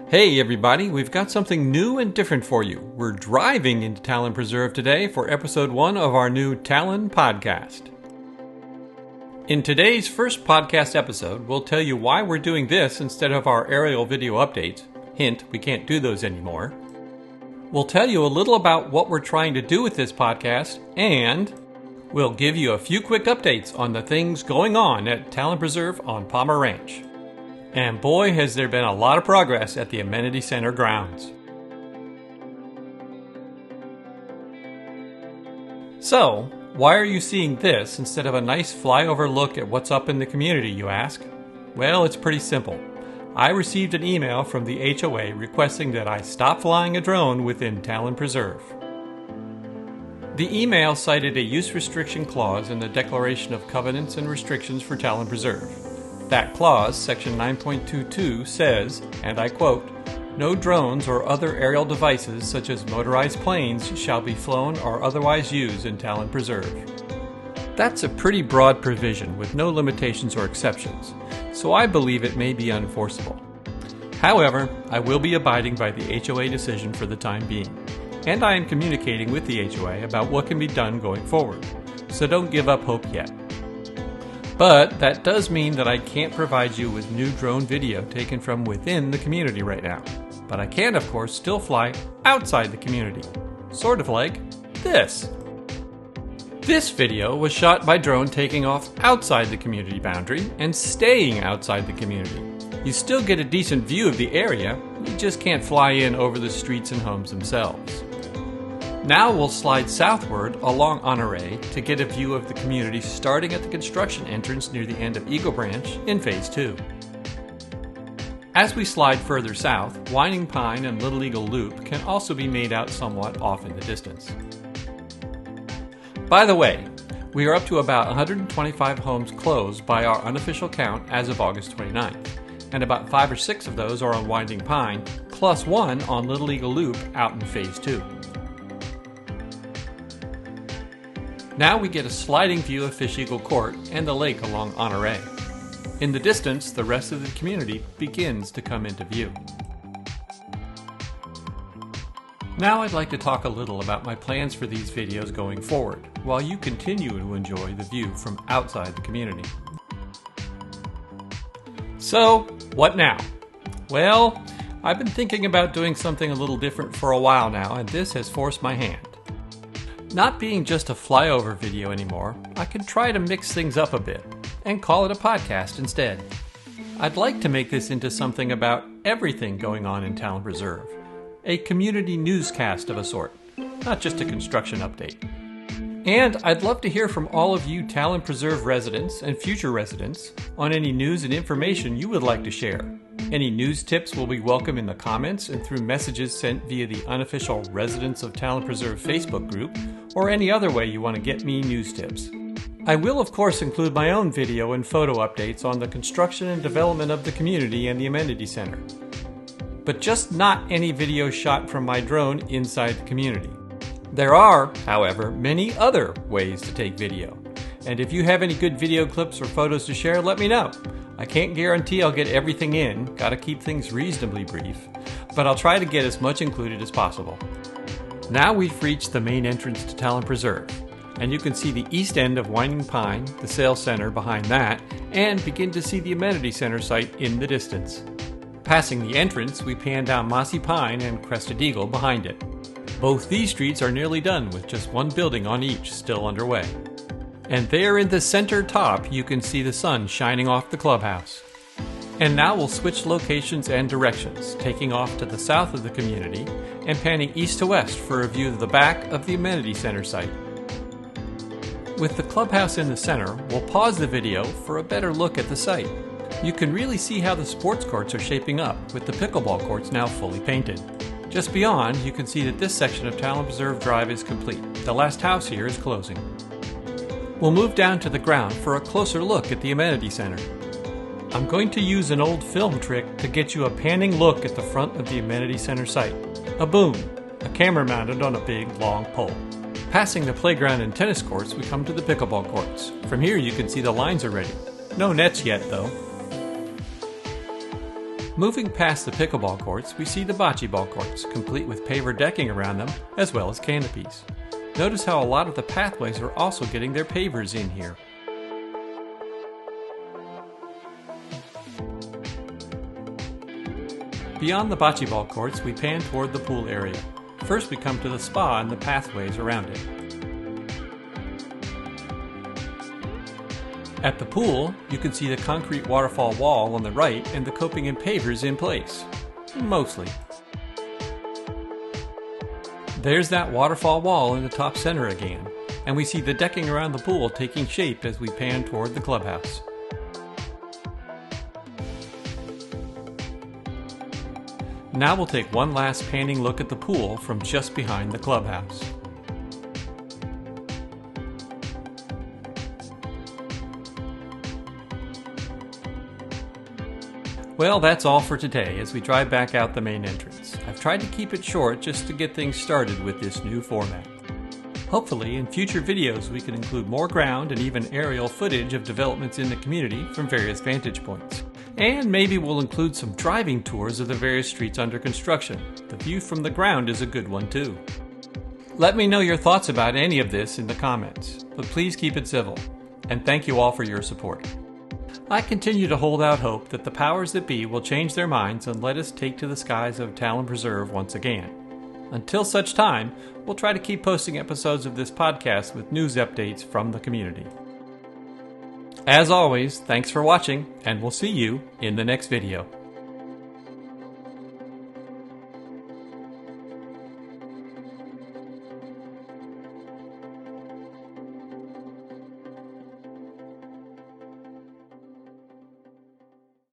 Hey everybody, we've got something new and different for you. We're driving into Talon Preserve today for episode 1 of our new Talon podcast. In today's first podcast episode, we'll tell you why we're doing this instead of our aerial video updates. Hint, we can't do those anymore. We'll tell you a little about what we're trying to do with this podcast, and we'll give you a few quick updates on the things going on at Talon Preserve on Palmerranch. And boy, has there been a lot of progress at the Amenity Center grounds. So, why are you seeing this instead of a nice flyover look at what's up in the community, you ask? Well, it's pretty simple. I received an email from the HOA requesting that I stop flying a drone within Talon Preserve. The email cited a use restriction clause in the Declaration of Covenants and Restrictions for Talon Preserve. That clause, section 9.22, says, and I quote, "No drones or other aerial devices such as motorized planes shall be flown or otherwise used in Talon Preserve." That's a pretty broad provision with no limitations or exceptions, so I believe it may be unenforceable. However, I will be abiding by the HOA decision for the time being, and I am communicating with the HOA about what can be done going forward, so don't give up hope yet. But that does mean that I can't provide you with new drone video taken from within the community right now. But I can, of course, still fly outside the community. Sort of like this. This video was shot by drone taking off outside the community boundary and staying outside the community. You still get a decent view of the area, you just can't fly in over the streets and homes themselves. Now we'll slide southward along Amenity to get a view of the community starting at the construction entrance near the end of Eagle Branch in Phase 2. As we slide further south, Winding Pine and Little Eagle Loop can also be made out somewhat off in the distance. By the way, we are up to about 125 homes closed by our unofficial count as of August 29th, and about 5 or 6 of those are on Winding Pine, plus 1 on Little Eagle Loop out in Phase 2. Now we get a sliding view of Fish Eagle Court and the lake along Amenity. In the distance, the rest of the community begins to come into view. Now I'd like to talk a little about my plans for these videos going forward, while you continue to enjoy the view from outside the community. So, what now? Well, I've been thinking about doing something a little different for a while now, and this has forced my hand. Not being just a flyover video anymore, I can try to mix things up a bit and call it a podcast instead. I'd like to make this into something about everything going on in Talon Preserve, a community newscast of a sort, not just a construction update. And I'd love to hear from all of you Talon Preserve residents and future residents on any news and information you would like to share. Any news tips will be welcome in the comments and through messages sent via the unofficial Residents of Talon Preserve Facebook group, or any other way you want to get me news tips. I will of course include my own video and photo updates on the construction and development of the community and the Amenity Center. But just not any video shot from my drone inside the community. There are, however, many other ways to take video. And if you have any good video clips or photos to share, let me know. I can't guarantee I'll get everything in, gotta keep things reasonably brief, but I'll try to get as much included as possible. Now we've reached the main entrance to Talon Preserve, and you can see the east end of Winding Pine, the sales center behind that, and begin to see the Amenity Center site in the distance. Passing the entrance, we pan down Mossy Pine and Crested Eagle behind it. Both these streets are nearly done with just one building on each still underway. And there in the center top, you can see the sun shining off the clubhouse. And now we'll switch locations and directions, taking off to the south of the community and panning east to west for a view of the back of the Amenity Center site. With the clubhouse in the center, we'll pause the video for a better look at the site. You can really see how the sports courts are shaping up, with the pickleball courts now fully painted. Just beyond, you can see that this section of Talon Preserve Drive is complete. The last house here is closing. We'll move down to the ground for a closer look at the Amenity Center. I'm going to use an old film trick to get you a panning look at the front of the Amenity Center site. A boom, a camera mounted on a big, long pole. Passing the playground and tennis courts, we come to the pickleball courts. From here you can see the lines are ready. No nets yet, though. Moving past the pickleball courts, we see the bocce ball courts, complete with paver decking around them, as well as canopies. Notice how a lot of the pathways are also getting their pavers in here. Beyond the bocce ball courts, we pan toward the pool area. First we come to the spa and the pathways around it. At the pool, you can see the concrete waterfall wall on the right and the coping and pavers in place. Mostly. There's that waterfall wall in the top center again, and we see the decking around the pool taking shape as we pan toward the clubhouse. Now we'll take one last panning look at the pool from just behind the clubhouse. Well, that's all for today as we drive back out the main entrance. I've tried to keep it short just to get things started with this new format. Hopefully, in future videos we can include more ground and even aerial footage of developments in the community from various vantage points. And maybe we'll include some driving tours of the various streets under construction. The view from the ground is a good one too. Let me know your thoughts about any of this in the comments, but please keep it civil. And thank you all for your support. I continue to hold out hope that the powers that be will change their minds and let us take to the skies of Talon Preserve once again. Until such time, we'll try to keep posting episodes of this podcast with news updates from the community. As always, thanks for watching, and we'll see you in the next video.